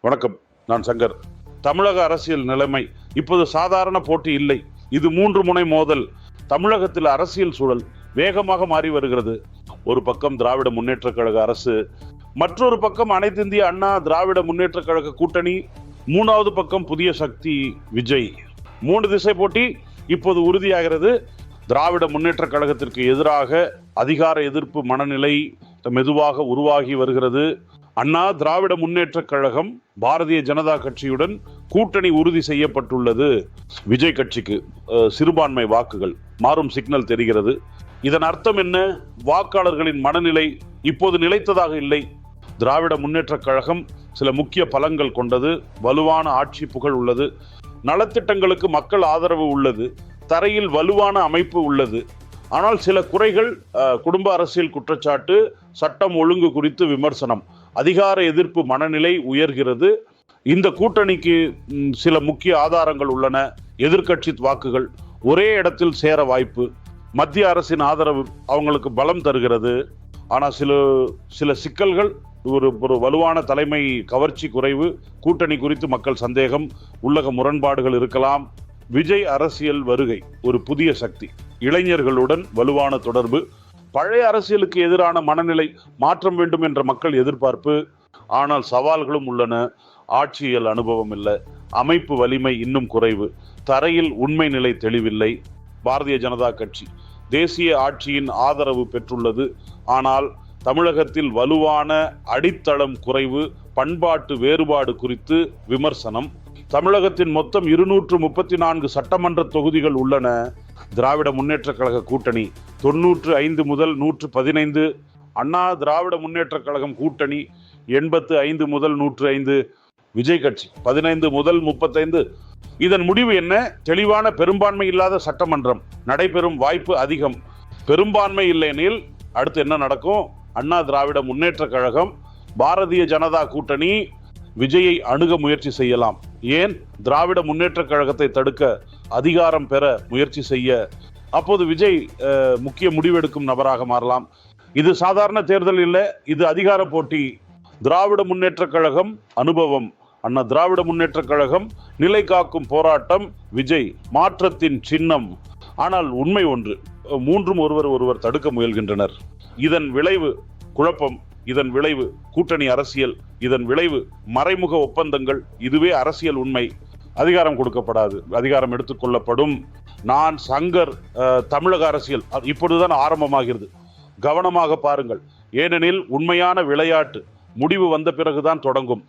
வணக்கம், நான் சங்கர். தமிழக அரசியல் நிலைமை இப்போது சாதாரண போட்டி இல்லை. இது 3 முனை மோதல். தமிழகத்தில் அரசியல் சூழல் வேகமாக மாறி வருகிறது. ஒரு பக்கம் திராவிட முன்னேற்ற கழக அரசு, மற்றொரு பக்கம் அனைத்து இந்திய அண்ணா திராவிட முன்னேற்ற கழக கூட்டணி, 3வது பக்கம் புதிய சக்தி விஜய். 3 திசை போட்டி இப்போது உறுதியாகிறது. திராவிட முன்னேற்ற கழகத்திற்கு எதிராக அதிகார எதிர்ப்பு மனநிலை மெதுவாக உருவாகி வருகிறது. அண்ணா திராவிட முன்னேற்ற கழகம் பாரதிய ஜனதா கட்சியுடன் கூட்டணி உறுதி செய்யப்பட்டுள்ளது. விஜய் கட்சிக்கு சிறுபான்மை வாக்குகள் மாறும் சிக்னல் தெரிகிறது. இதன் அர்த்தம் என்ன? வாக்காளர்களின் மனநிலை இப்போது நிலைத்ததாக இல்லை. திராவிட முன்னேற்ற கழகம் சில முக்கிய பலங்கள் கொண்டது. வலுவான ஆட்சி புகழ் உள்ளது. நலத்திட்டங்களுக்கு மக்கள் ஆதரவு உள்ளது. தரையில் வலுவான அமைப்பு உள்ளது. ஆனால் சில குறைகள், குடும்ப அரசியல் குற்றச்சாட்டு, சட்டம் ஒழுங்கு குறித்து விமர்சனம், அதிகார எதிர்ப்பு மனநிலை உயர்கிறது. இந்த கூட்டணிக்கு சில முக்கிய ஆதாரங்கள் உள்ளன. எதிர்க்கட்சி வாக்குகள் ஒரே இடத்தில் சேர வாய்ப்பு, மத்திய அரசின் ஆதரவு அவங்களுக்கு பலம் தருகிறது. ஆனால் சில சிக்கல்கள், ஒரு வலுவான தலைமை கவர்ச்சி குறைவு, கூட்டணி குறித்து மக்கள் சந்தேகம், உள்ளக முரண்பாடுகள் இருக்கலாம். விஜய் அரசியல் வருகை ஒரு புதிய சக்தி, இளைஞர்களுடன் வலுவான தொடர்பு, பழைய அரசியலுக்கு எதிரான மனநிலை, மாற்றம் வேண்டும் என்ற மக்கள் எதிர்பார்ப்பு. ஆனால் சவால்களும் உள்ளன. ஆட்சியல் அனுபவம் இல்லை, அமைப்பு வலிமை இன்னும் குறைவு, தரையில் உண்மை நிலை தெளிவில்லை. பாரதிய ஜனதா கட்சி தேசிய ஆட்சியின் ஆதரவு பெற்றுள்ளது. ஆனால் தமிழகத்தில் வலுவான அடித்தளம் குறைவு, பண்பாட்டு வேறுபாடு குறித்து விமர்சனம். தமிழகத்தின் மொத்தம் 234 சட்டமன்ற தொகுதிகள் உள்ளன. திராவிட முன்னேற்ற கழக கூட்டணி 95 முதல் 115, அண்ணா திராவிட முன்னேற்ற கழகம் கூட்டணி 85 முதல் 105, விஜய் கட்சி 15 முதல் 35. இதன் முடிவு என்ன? தெளிவான பெரும்பான்மை இல்லாத சட்டமன்றம் நடைபெறும் வாய்ப்பு அதிகம். பெரும்பான்மை இல்லையெனில் அடுத்து என்ன நடக்கும்? அண்ணா திராவிட முன்னேற்ற கழகம், பாரதிய ஜனதா கூட்டணி விஜயை அணுக முயற்சி செய்யலாம். ஏன்? திராவிட முன்னேற்ற கழகத்தை தடுக்க, அதிகாரம் பெற முயற்சி செய்ய. அப்போது விஜய் முக்கிய முடிவெடுக்கும் நபராக மாறலாம். இது சாதாரண தேர்தல் இல்லை, இது அதிகார போட்டி. திராவிட முன்னேற்ற கழகம் அனுபவம், அண்ணா திராவிட முன்னேற்ற கழகம் நிலை காக்கும் போராட்டம், விஜய் மாற்றத்தின் சின்னம். ஆனால் உண்மை ஒன்று, 3ம் ஒருவர் தடுக்க முயல்கின்றனர். இதன் விளைவு குழப்பம், இதன் விளைவு கூட்டணி அரசியல், இதன் விளைவு மறைமுக ஒப்பந்தங்கள். இதுவே அரசியல் உண்மை. அதிகாரம் கொடுக்கப்படாது, அதிகாரம் எடுத்துக்கொள்ளப்படும். நான் சங்கர். தமிழக அரசியல் இப்பொழுதுதான் ஆரம்பமாகிறது. கவனமாக பாருங்கள். ஏனெனில் உண்மையான விளையாட்டு முடிவு வந்த பிறகுதான் தொடங்கும்.